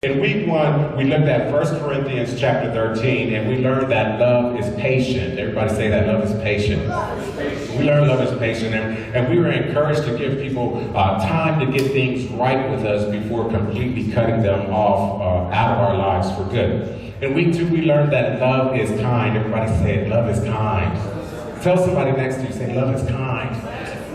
In week 1, we looked at 1 Corinthians chapter 13, and we learned that love is patient. Everybody say that love is patient. We learned love is patient, and we were encouraged to give people time to get things right with us before completely cutting them off out of our lives for good. In week 2, we learned that love is kind. Everybody say it, love is kind. Tell somebody next to you, say love is kind.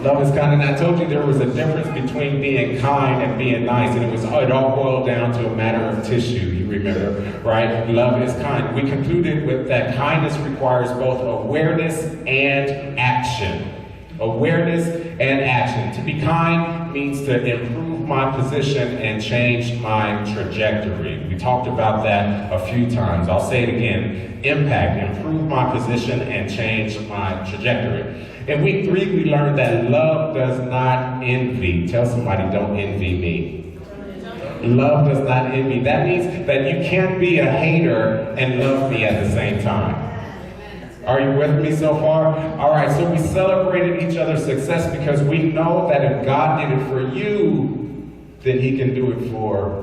Love is kind, and I told you there was a difference between being kind and being nice, and it all boiled down to a matter of tissue, you remember, right? Love is kind. We concluded with that kindness requires both awareness and action. Awareness and action. To be kind means to improve my position and change my trajectory. We talked about that a few times. I'll say it again. Impact, improve my position and change my trajectory. In week 3, we learned that love does not envy. Tell somebody, don't envy me. Love does not envy. That means that you can't be a hater and love me at the same time. Are you with me so far? All right, so we celebrated each other's success because we know that if God did it for you, then he can do it for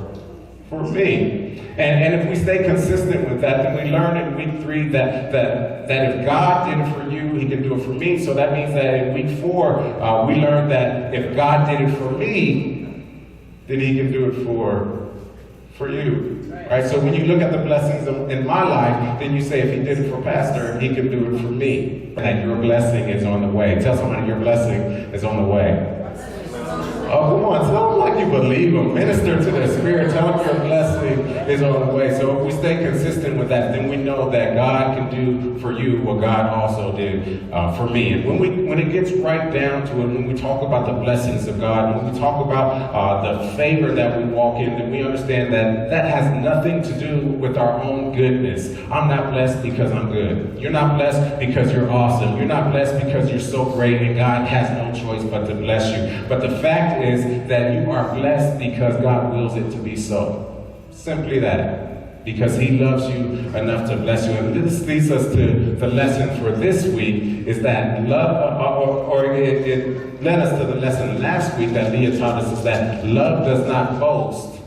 me. And if we stay consistent with that, then we learn in week 3 that if God did it for you, he can do it for me. So that means that in week 4, we learned that if God did it for me, then he can do it for you. Right? So when you look at the blessings in my life, then you say if he did it for Pastor, he can do it for me. And your blessing is on the way. Tell somebody your blessing is on the way. Oh, come on, tell them like you believe them. Minister to their spirit. Tell them your blessing is on the way. So if we stay consistent with that, then we know that God can do for you what God also did for me. And when it gets right down to it, when we talk about the blessings of God, when we talk about the favor that we walk in, then we understand that that has nothing to do with our own goodness. I'm not blessed because I'm good. You're not blessed because you're awesome. You're not blessed because you're so great and God has no choice but to bless you. But the fact is that you are blessed because God wills it to be so. Simply that. Because he loves you enough to bless you. And this leads us to the lesson for this week, is that love, it led us to the lesson last week that Leah taught us, is that love does not boast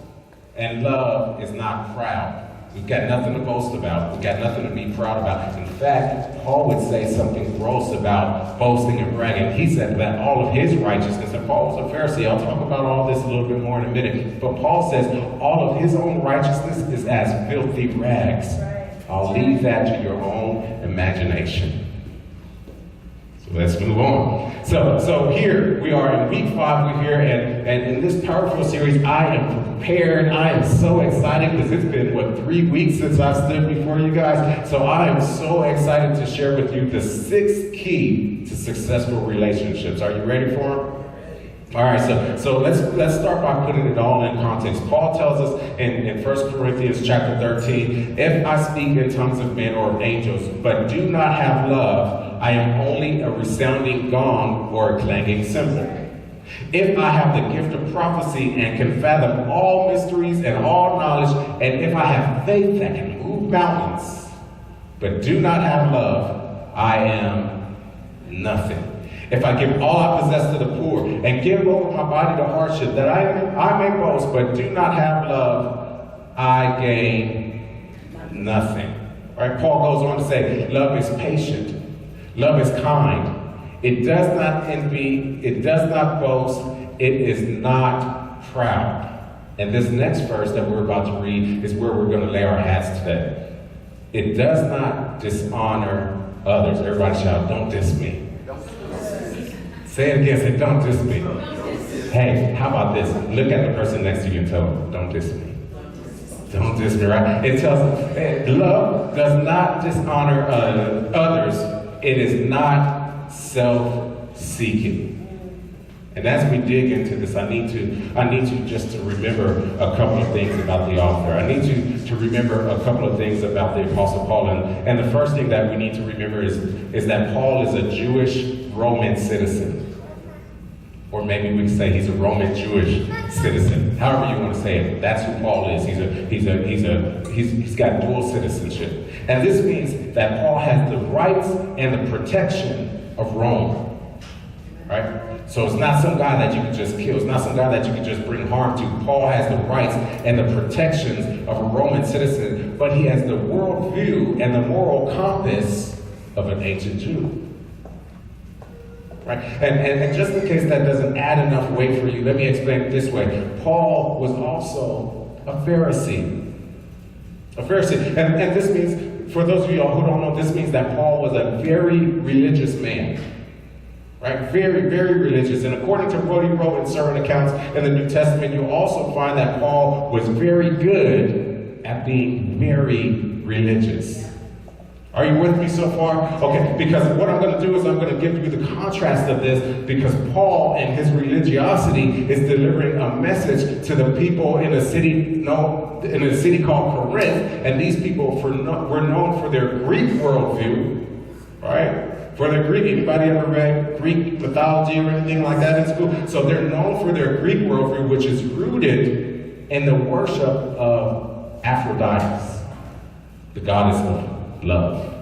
and love is not proud. We've got nothing to boast about. We've got nothing to be proud about. In fact, Paul would say something gross about boasting and bragging. He said that all of his righteousness, and Paul was a Pharisee. I'll talk about all this a little bit more in a minute. But Paul says all of his own righteousness is as filthy rags. I'll leave that to your own imagination. So let's move on. So here we are in week 5. We're here, and in this powerful series, I am prepared. I am so excited because it's been, 3 weeks since I stood before you guys. So I am so excited to share with you the 6 keys to successful relationships. Are you ready for them? All right, so let's start by putting it all in context. Paul tells us in 1 Corinthians chapter 13, if I speak in tongues of men or angels, but do not have love, I am only a resounding gong or a clanging cymbal. If I have the gift of prophecy and can fathom all mysteries and all knowledge, and if I have faith that can move mountains, but do not have love, I am nothing. If I give all I possess to the poor and give over my body to hardship, that I may boast, but do not have love, I gain nothing. Right? Paul goes on to say, love is patient. Love is kind. It does not envy. It does not boast. It is not proud. And this next verse that we're about to read is where we're going to lay our hats today. It does not dishonor others. Everybody shout, don't diss me. Say it again, say, don't diss me. Hey, how about this? Look at the person next to you and tell them, don't diss me. Don't diss me, right? It tells them, love does not dishonor others. It is not self-seeking. And as we dig into this, I need you just to remember a couple of things about the author. I need you to remember a couple of things about the Apostle Paul. And the first thing that we need to remember is that Paul is a Jewish Roman citizen. Or maybe we can say he's a Roman Jewish citizen. However you want to say it. That's who Paul is. He's got dual citizenship. And this means that Paul has the rights and the protection of Rome. Right? So it's not some guy that you can just kill. It's not some guy that you can just bring harm to. Paul has the rights and the protections of a Roman citizen, but he has the worldview and the moral compass of an ancient Jew. Right? And just in case that doesn't add enough weight for you, let me explain it this way. Paul was also a Pharisee. A Pharisee. And this means, for those of you who don't know, this means that Paul was a very religious man. Right? Very, very religious. And according to what he wrote in certain accounts in the New Testament, you'll also find that Paul was very good at being very religious. Are you with me so far? Okay, because what I'm going to do is I'm going to give you the contrast of this, because Paul in his religiosity is delivering a message to the people in a city called Corinth, and these people were known for their Greek worldview, right? For their Greek, anybody ever read Greek mythology or anything like that in school? So they're known for their Greek worldview, which is rooted in the worship of Aphrodite, the goddess of love.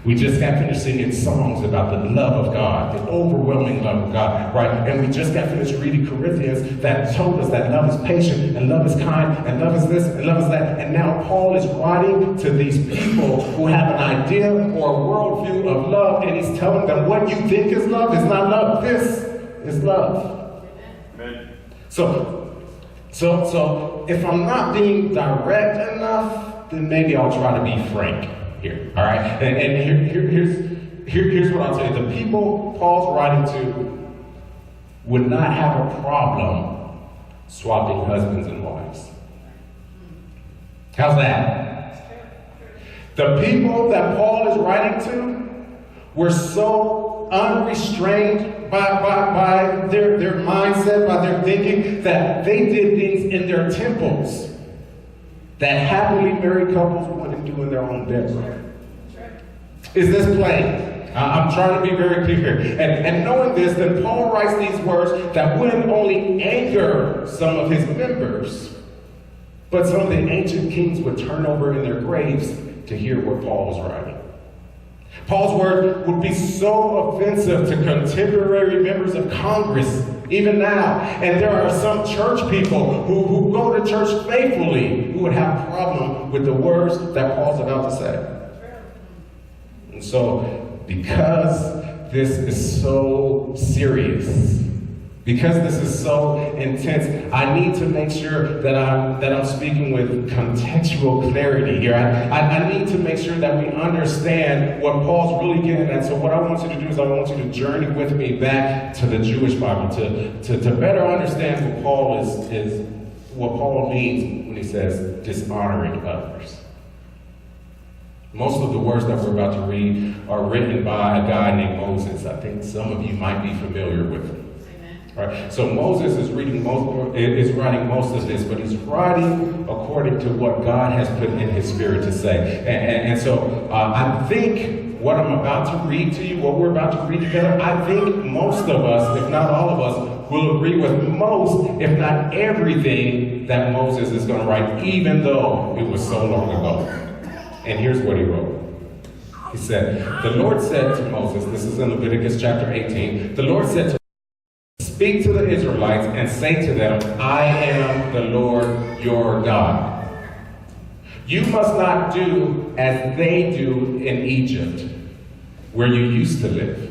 We just got finished singing songs about the love of God, the overwhelming love of God, right? And we just got finished reading Corinthians that told us that love is patient, and love is kind, and love is this, and love is that. And now Paul is writing to these people who have an idea or a worldview of love, and he's telling them what you think is love is not love. This is love. Amen. So if I'm not being direct enough, then maybe I'll try to be frank here, all right? And here's what I'll tell you. The people Paul's writing to would not have a problem swapping husbands and wives. How's that? The people that Paul is writing to were so unrestrained by their mindset, by their thinking, that they did things in their temples that happily married couples wouldn't do in their own bedroom. Is this plain? I'm trying to be very clear here. And knowing this, then Paul writes these words that wouldn't only anger some of his members, but some of the ancient kings would turn over in their graves to hear what Paul was writing. Paul's word would be so offensive to contemporary members of Congress, even now. And there are some church people who go to church faithfully who would have a problem with the words that Paul's about to say. And so, because this is so serious, because this is so intense, I need to make sure that I'm speaking with contextual clarity here. I need to make sure that we understand what Paul's really getting at. So what I want you to do is I want you to journey with me back to the Jewish Bible to better understand what Paul means when he says dishonoring others. Most of the words that we're about to read are written by a guy named Moses. I think some of you might be familiar with him. Right. So Moses is writing most of this, but he's writing according to what God has put in his spirit to say. And so I think what I'm about to read to you, what we're about to read together, I think most of us, if not all of us, will agree with most, if not everything, that Moses is going to write, even though it was so long ago. And here's what he wrote. He said, the Lord said to Moses, this is in Leviticus chapter 18, the Lord said to speak to the Israelites and say to them, I am the Lord your God. You must not do as they do in Egypt, where you used to live.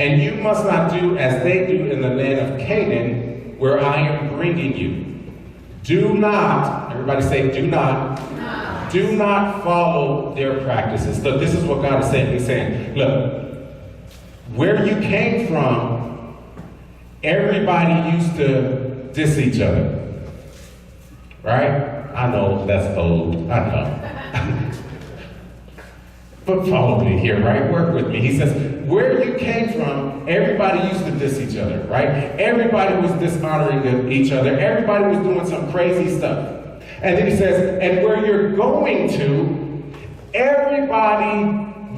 And you must not do as they do in the land of Canaan, where I am bringing you. Do not, everybody say, do not. Do not follow their practices. Look, this is what God is saying. He's saying, look, where you came from, everybody used to diss each other. Right? I know that's old. I know. But follow me here, right? Work with me. He says, where you came from, everybody used to diss each other, right? Everybody was dishonoring each other. Everybody was doing some crazy stuff. And then he says, and where you're going to, everybody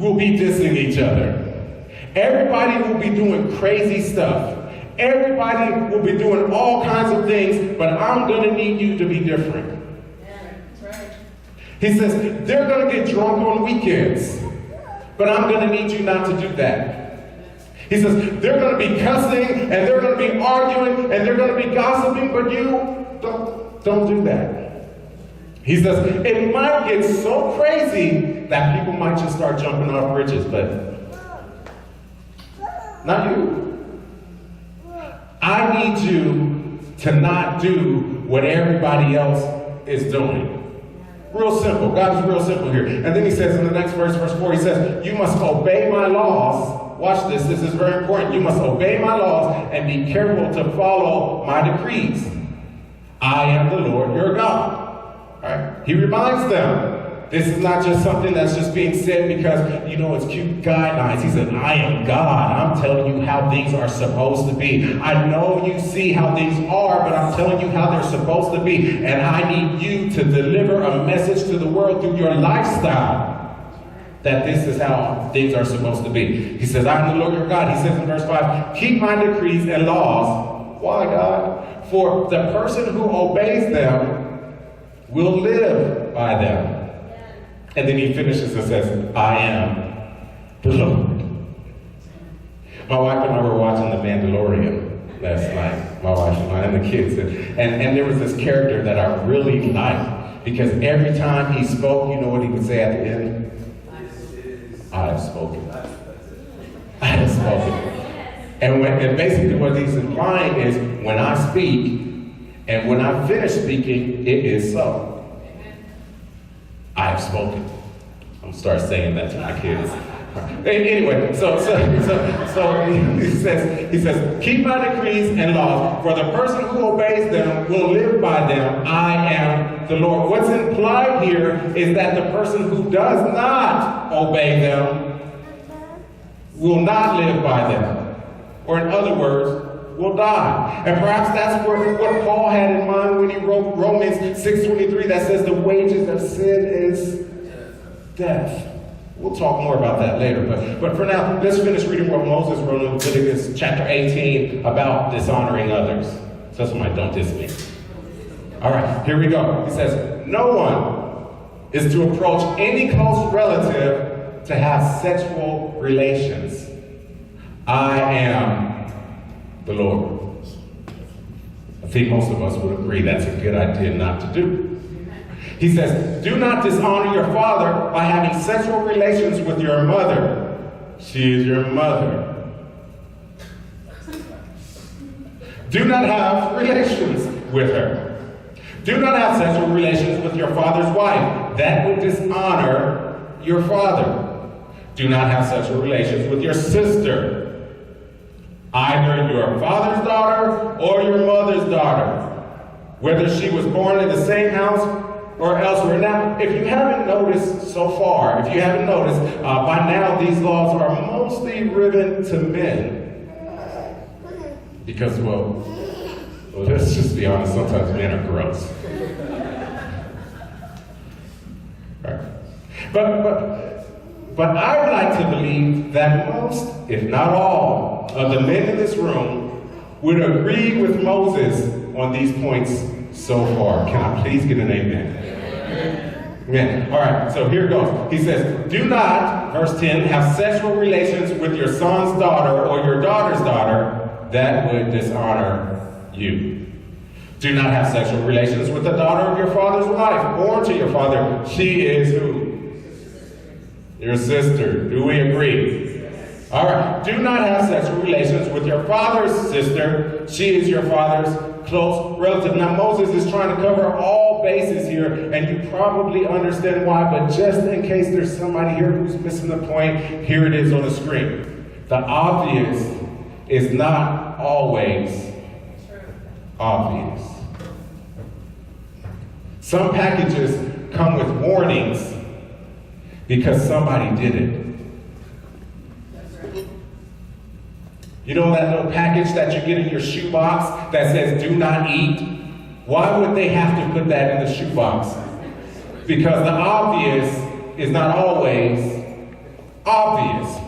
will be dissing each other. Everybody will be doing crazy stuff. Everybody will be doing all kinds of things, but I'm going to need you to be different. Yeah, that's right. He says, they're going to get drunk on weekends, but I'm going to need you not to do that. He He says, they're going to be cussing, and they're going to be arguing, and they're going to be gossiping, but you don't do that. He says, it might get so crazy that people might just start jumping off bridges, but not you. I need you to not do what everybody else is doing. Real simple. God is real simple here. And then he says in the next verse, verse 4, he says, you must obey my laws. Watch this. This is very important. You must obey my laws and be careful to follow my decrees. I am the Lord your God. All right? He reminds them, this is not just something that's just being said because, you know, it's cute guidelines. He said, I am God. I'm telling you how things are supposed to be. I know you see how things are, but I'm telling you how they're supposed to be. And I need you to deliver a message to the world through your lifestyle that this is how things are supposed to be. He says, I am the Lord your God. He says in verse 5, keep my decrees and laws. Why, God? For the person who obeys them will live by them. And then he finishes and says, I am the Lord. My wife and I were watching The Mandalorian last night. My wife and I and the kids. And there was this character that I really liked. Because every time he spoke, you know what he would say at the end? I have spoken. I have spoken. And basically what he's implying is, when I speak, and when I finish speaking, it is so. I have spoken. I'm going to start saying that to my kids. Anyway, so he says, keep my decrees and laws, for the person who obeys them will live by them. I am the Lord. What's implied here is that the person who does not obey them will not live by them. Or in other words, will die. And perhaps that's what Paul had in mind when he wrote Romans 6:23 that says the wages of sin is death. We'll talk more about that later. But for now, let's finish reading what Moses wrote in Leviticus chapter 18 about dishonoring others. So somebody don't diss me. All right, here we go. He says, no one is to approach any close relative to have sexual relations. I am the Lord. I think most of us would agree that's a good idea not to do. He says, do not dishonor your father by having sexual relations with your mother. She is your mother. Do not have relations with her. Do not have sexual relations with your father's wife. That would dishonor your father. Do not have sexual relations with your sister. Either your father's daughter or your mother's daughter, whether she was born in the same house or elsewhere. Now, if you haven't noticed so far, by now these laws are mostly given to men. Because, well, let's just be honest, sometimes men are gross. Right. But I would like to believe that most, if not all, of the men in this room would agree with Moses on these points so far. Can I please get an amen? Amen. All right, so here goes. He says, do not, verse 10, have sexual relations with your son's daughter or your daughter's daughter. That would dishonor you. Do not have sexual relations with the daughter of your father's wife, born to your father. She is who? Your sister. Do we agree? All right. Do not have sexual relations with your father's sister. She is your father's close relative. Now, Moses is trying to cover all bases here, and you probably understand why, but just in case there's somebody here who's missing the point, here it is on the screen. The obvious is not always obvious. Some packages come with warnings because somebody did it. You know that little package that you get in your shoebox that says do not eat? Why would they have to put that in the shoebox? Because the obvious is not always obvious.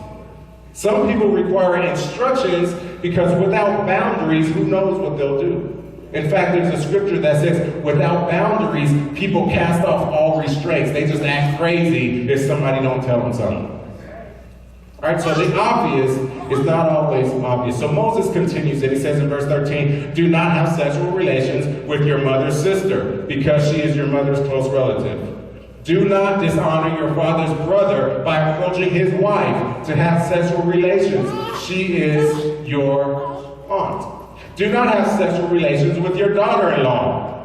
Some people require instructions because without boundaries, who knows what they'll do? In fact, there's a scripture that says, without boundaries, people cast off all restraints. They just act crazy if somebody don't tell them something. All right, so the obvious is not always obvious. So Moses continues and he says in verse 13, do not have sexual relations with your mother's sister because she is your mother's close relative. Do not dishonor your father's brother by approaching his wife to have sexual relations. She is your aunt. Do not have sexual relations with your daughter-in-law.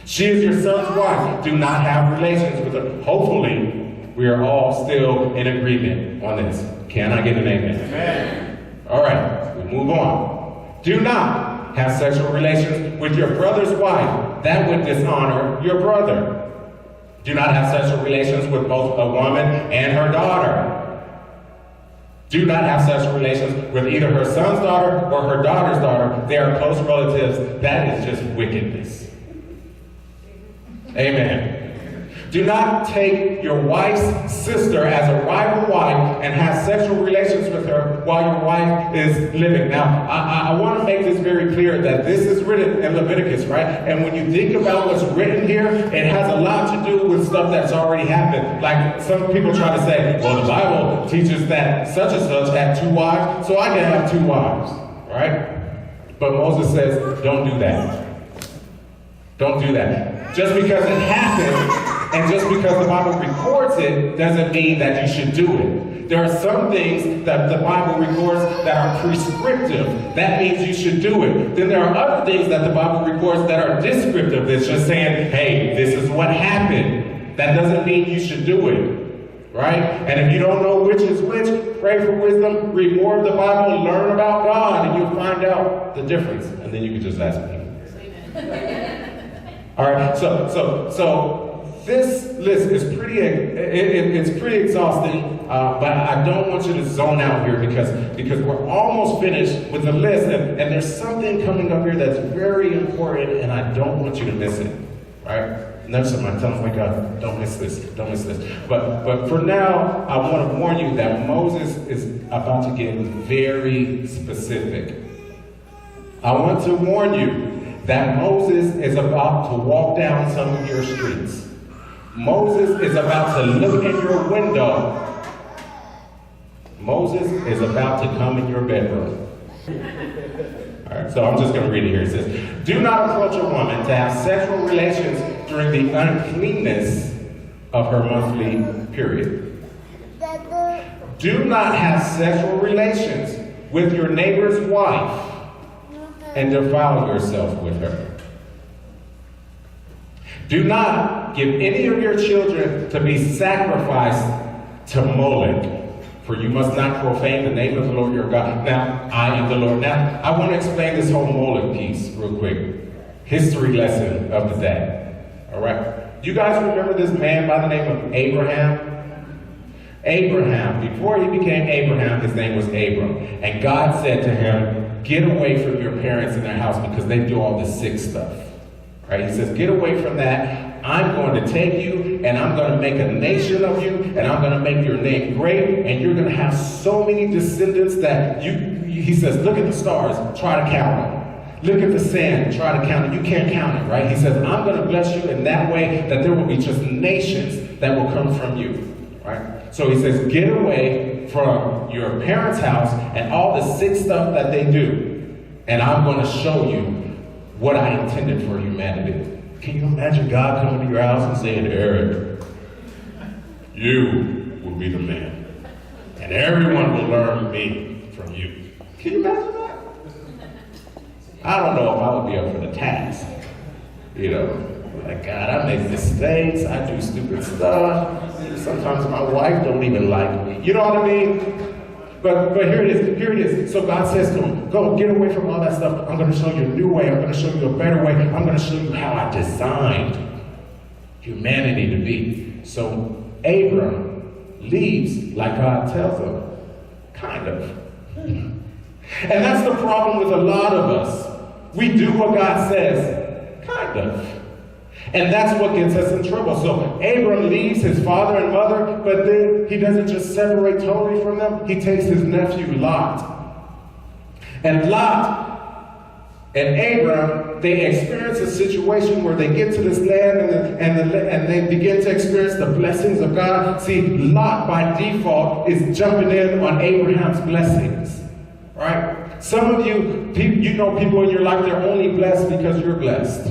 She is your son's wife. Do not have relations with her. Hopefully, we are all still in agreement on this. Can I get an amen? Amen. All right, we move on. Do not have sexual relations with your brother's wife. That would dishonor your brother. Do not have sexual relations with both a woman and her daughter. Do not have sexual relations with either her son's daughter or her daughter's daughter. They are close relatives. That is just wickedness. Amen. Do not take your wife's sister as a rival wife and have sexual relations with her while your wife is living. Now, I want to make this very clear that this is written in Leviticus, right? And when you think about what's written here, it has a lot to do with stuff that's already happened. Like some people try to say, well, the Bible teaches that such and such had 2 wives, so I can have 2 wives, right? But Moses says, don't do that. Don't do that. Just because it happened, and just because the Bible records it, doesn't mean that you should do it. There are some things that the Bible records that are prescriptive. That means you should do it. Then there are other things that the Bible records that are descriptive. It's just saying, hey, this is what happened. That doesn't mean you should do it. Right? And if you don't know which is which, pray for wisdom, read more of the Bible, learn about God, and you'll find out the difference. And then you can just ask me. All right, so this list is it's pretty exhausting, but I don't want you to zone out here because we're almost finished with the list, and there's something coming up here that's very important, and I don't want you to miss it, right? Never somebody tell them, wake up, don't miss this, don't miss this. But for now, I want to warn you that Moses is about to get very specific. I want to warn you that Moses is about to walk down some of your streets. Moses is about to look in your window. Moses is about to come in your bedroom. All right, so I'm just going to read it here. It says, do not approach a woman to have sexual relations during the uncleanness of her monthly period. Do not have sexual relations with your neighbor's wife and defile yourself with her. Do not give any of your children to be sacrificed to Molech, for you must not profane the name of the Lord your God. Now, I am the Lord. Now, I want to explain this whole Molech piece real quick. History lesson of the day. All right? You guys remember this man by the name of Abraham? Abraham, before he became Abraham, his name was Abram. And God said to him, get away from your parents and their house because they do all this sick stuff. Right? He says, get away from that. I'm going to take you and I'm going to make a nation of you and I'm going to make your name great and you're going to have so many descendants that he says, look at the stars, try to count them. Look at the sand, try to count it. You can't count it, right? He says, I'm going to bless you in that way that there will be just nations that will come from you, right? So he says, get away from your parents' house and all the sick stuff that they do. And I'm going to show you what I intended for humanity. Can you imagine God coming to your house and saying, Eric, you will be the man. And everyone will learn me from you. Can you imagine that? I don't know if I would be up for the task. You know, like, God, I make mistakes. I do stupid stuff. Sometimes my wife don't even like me. You know what I mean? But here it is. Here it is. So God says to him, go, get away from all that stuff. I'm going to show you a new way. I'm going to show you a better way. I'm going to show you how I designed humanity to be. So Abram leaves like God tells him. Kind of. And that's the problem with a lot of us. We do what God says. Kind of. And that's what gets us in trouble. So Abram leaves his father and mother, but then he doesn't just separate totally from them. He takes his nephew Lot. And Lot and Abram, they experience a situation where they get to this land and they begin to experience the blessings of God. See, Lot by default is jumping in on Abraham's blessings, right? Some of you, you know people in your life, they're only blessed because you're blessed.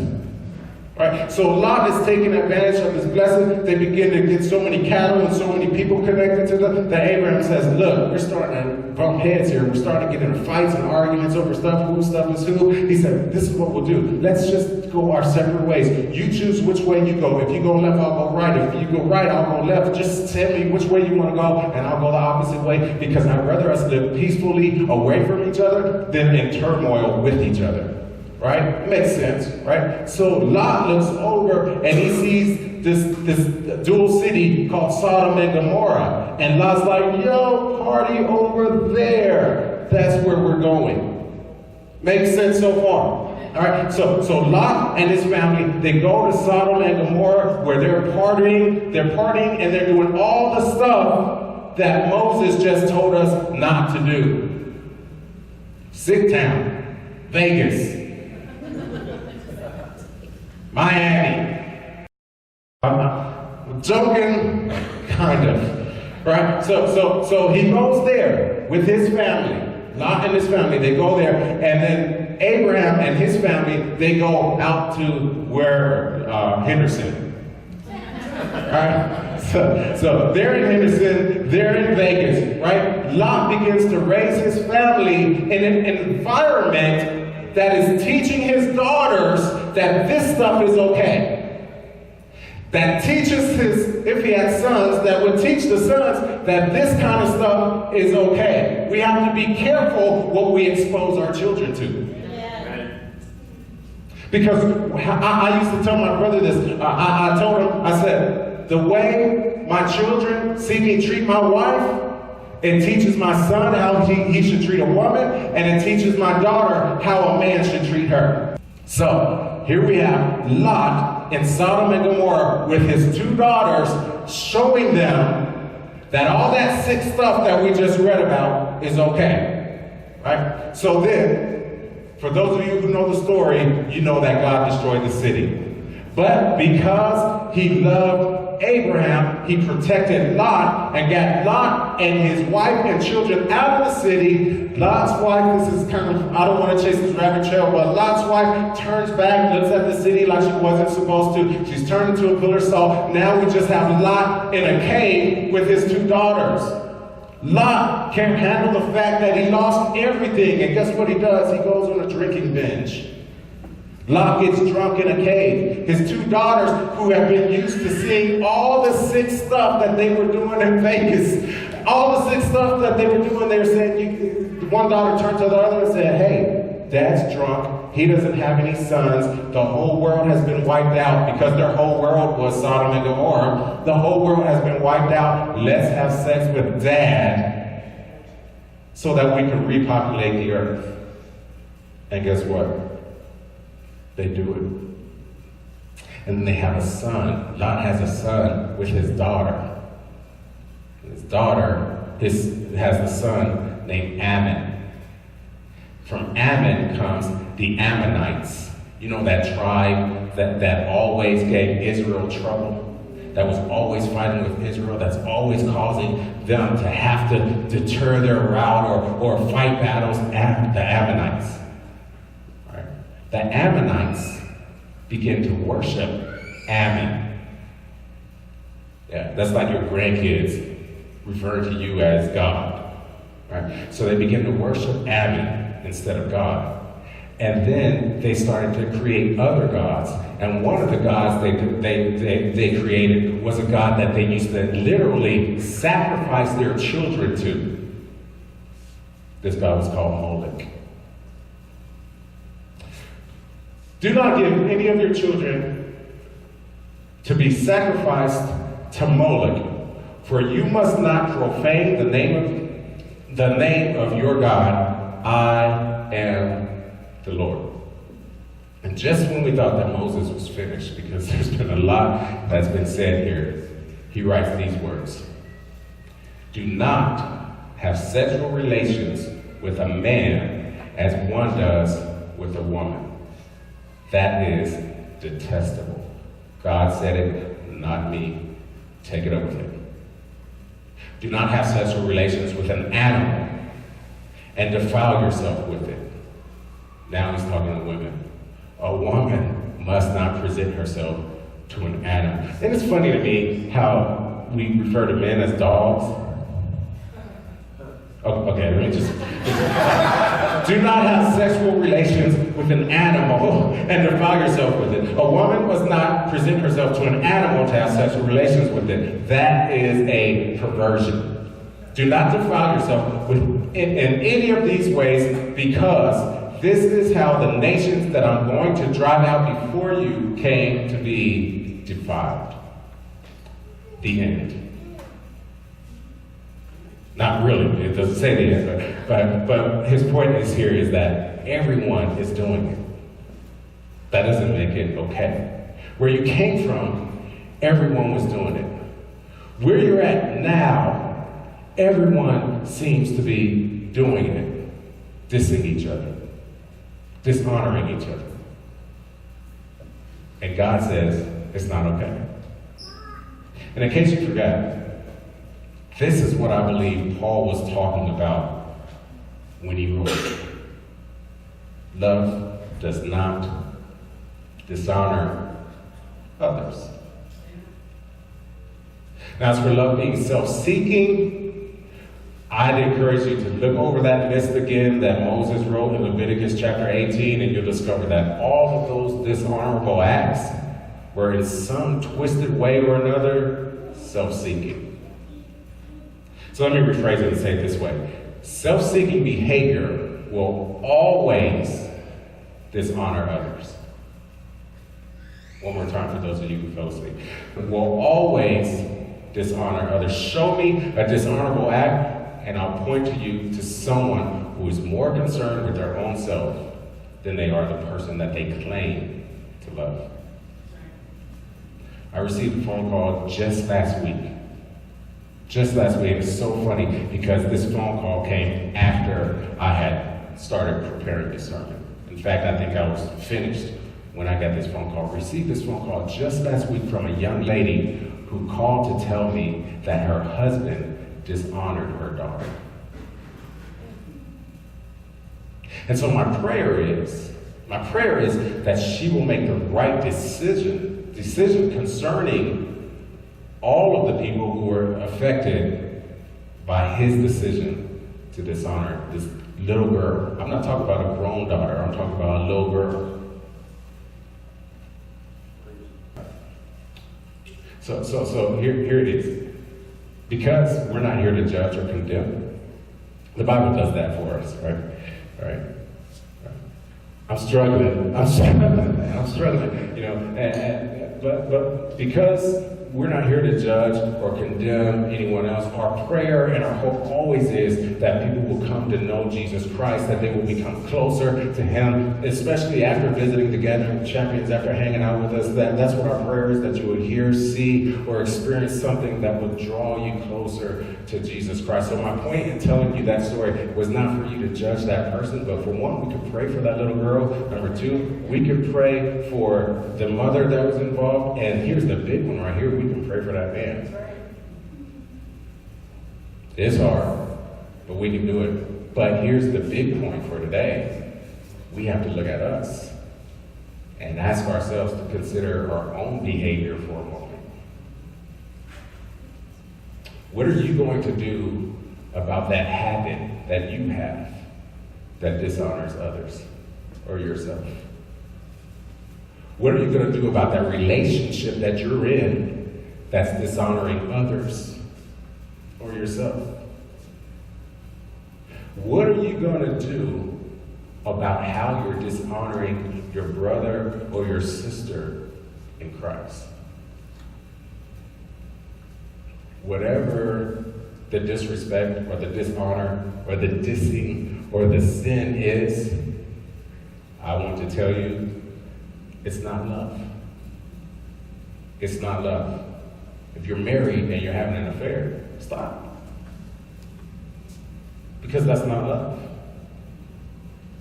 Right? So Lot is taking advantage of this blessing. They begin to get so many cattle and so many people connected to them that Abraham says, look, we're starting to bump heads here. We're starting to get into fights and arguments over stuff, whose stuff is who. He said, this is what we'll do. Let's just go our separate ways. You choose which way you go. If you go left, I'll go right. If you go right, I'll go left. Just tell me which way you want to go, and I'll go the opposite way, because I'd rather us live peacefully away from each other than in turmoil with each other. Right? It makes sense, right? So Lot looks over and he sees this dual city called Sodom and Gomorrah. And Lot's like, yo, party over there. That's where we're going. Makes sense so far? All right, so Lot and his family, they go to Sodom and Gomorrah where they're partying and they're doing all the stuff that Moses just told us not to do. Sick town, Vegas, Miami. I'm joking, kind of, right? So he goes there with his family. Lot and his family, they go there, and then Abraham and his family, they go out to where Henderson. Right? So they're in Henderson, they're in Vegas, right? Lot begins to raise his family in an environment that is teaching his daughters that this stuff is okay. That teaches if he had sons, that would teach the sons that this kind of stuff is okay. We have to be careful what we expose our children to. Yeah. Because I used to tell my brother this. I told him, I said, the way my children see me treat my wife, it teaches my son how he should treat a woman, and it teaches my daughter how a man should treat her. So, here we have Lot in Sodom and Gomorrah with his two daughters, showing them that all that sick stuff that we just read about is okay. Right? So then, for those of you who know the story, you know that God destroyed the city. But because he loved Abraham, he protected Lot and got Lot and his wife and children out of the city. Lot's wife, this is kind of, I don't want to chase this rabbit trail, but Lot's wife turns back, looks at the city like she wasn't supposed to. She's turned into a pillar of salt. Now we just have Lot in a cave with his two daughters. Lot can't handle the fact that he lost everything, and guess what he does? He goes on a drinking binge. Lot gets drunk in a cave. His two daughters, who have been used to seeing all the sick stuff that they were doing in Vegas, all the sick stuff that they were doing, they were saying, one daughter turned to the other and said, hey, Dad's drunk. He doesn't have any sons. The whole world has been wiped out because their whole world was Sodom and Gomorrah. The whole world has been wiped out. Let's have sex with Dad so that we can repopulate the earth. And guess what? They do it. And then they have a son. Lot has a son with his daughter. His daughter has a son named Ammon. From Ammon comes the Ammonites. You know, that tribe that always gave Israel trouble, that was always fighting with Israel, that's always causing them to have to deter their route or fight battles. The Ammonites. The Ammonites begin to worship Ammon. Yeah, that's like your grandkids refer to you as God. Right? So they begin to worship Ammon instead of God. And then they started to create other gods. And one of the gods they created was a god that they used to literally sacrifice their children to. This god was called Moloch. Do not give any of your children to be sacrificed to Moloch, for you must not profane the name of your God. I am the Lord. And just when we thought that Moses was finished, because there's been a lot that's been said here, he writes these words. Do not have sexual relations with a man as one does with a woman. That is detestable. God said it, not me. Take it up with him. Do not have sexual relations with an animal and defile yourself with it. Now he's talking to women. A woman must not present herself to an animal. And it's funny to me how we refer to men as dogs. Oh, okay, let me just do not have sexual relations with an animal and defile yourself with it. A woman must not present herself to an animal to have sexual relations with it. That is a perversion. Do not defile yourself in any of these ways, because this is how the nations that I'm going to drive out before you came to be defiled. The end. Not really, it doesn't say the end, but his point is here is that everyone is doing it. That doesn't make it okay. Where you came from, everyone was doing it. Where you're at now, everyone seems to be doing it. Dissing each other. Dishonoring each other. And God says, it's not okay. And in case you forgot, this is what I believe Paul was talking about when he wrote, love does not dishonor others. Now, as for love being self-seeking, I'd encourage you to look over that list again that Moses wrote in Leviticus chapter 18, and you'll discover that all of those dishonorable acts were in some twisted way or another self-seeking. So let me rephrase it and say it this way. Self-seeking behavior will always dishonor others. One more time for those of you who fell asleep. Will always dishonor others. Show me a dishonorable act, and I'll point to you to someone who is more concerned with their own self than they are the person that they claim to love. I received a phone call just last week. It's so funny because this phone call came after I had started preparing this sermon. In fact, I think I was finished when I got this phone call. Received this phone call just last week from a young lady who called to tell me that her husband dishonored her daughter. And so my prayer is that she will make the right decision concerning all of the people who were affected by his decision to dishonor this little girl. I'm not talking about a grown daughter, I'm talking about a little girl. So here it is. Because we're not here to judge or condemn, the Bible does that for us, right? I'm struggling, but because we're not here to judge or condemn anyone else, our prayer and our hope always is that people will come to know Jesus Christ, that they will become closer to him, especially after visiting the Gathering of Champions, after hanging out with us. That's what our prayer is, that you would hear, see, or experience something that would draw you closer to Jesus Christ. So my point in telling you that story was not for you to judge that person, but for one, we could pray for that little girl. Number two, we could pray for the mother that was involved. And here's the big one right here. We can pray for that man. It's hard, but we can do it. But here's the big point for today. We have to look at us and ask ourselves to consider our own behavior for a moment. What are you going to do about that habit that you have that dishonors others or yourself? What are you going to do about that relationship that you're in that's dishonoring others or yourself? What are you going to do about how you're dishonoring your brother or your sister in Christ? Whatever the disrespect or the dishonor or the dissing or the sin is, I want to tell you, it's not love. It's not love. If you're married and you're having an affair, stop. Because that's not love.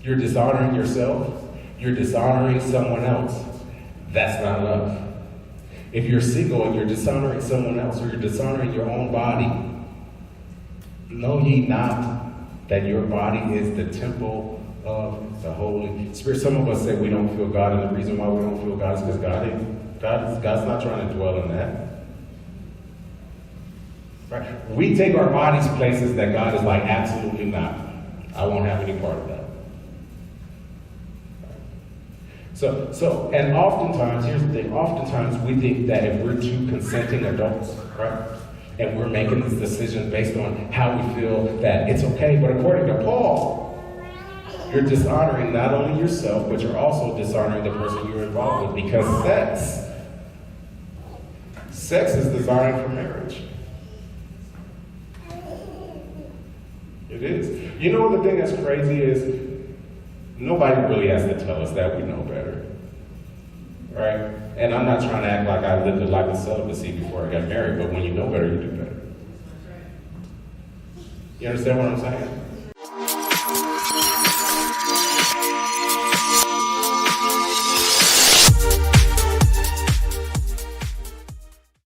You're dishonoring yourself you're dishonoring someone else. That's not love. If you're single and you're dishonoring someone else, or you're dishonoring your own body, know ye not that your body is the temple of the Holy Spirit. Some of us say we don't feel God, and the reason why we don't feel God is because God's not trying to dwell in that. Right? We take our bodies places that God is like, absolutely not. I won't have any part of that. So, and oftentimes, here's the thing, oftentimes we think that if we're two consenting adults, right, and we're making this decision based on how we feel, that it's okay. But according to Paul, you're dishonoring not only yourself, but you're also dishonoring the person you're involved with, because sex is designed for marriage. It is. You know, the thing that's crazy is, nobody really has to tell us that. We know better. Right? And I'm not trying to act like I lived a life of celibacy before I got married, but when you know better, you do better. You understand what I'm saying?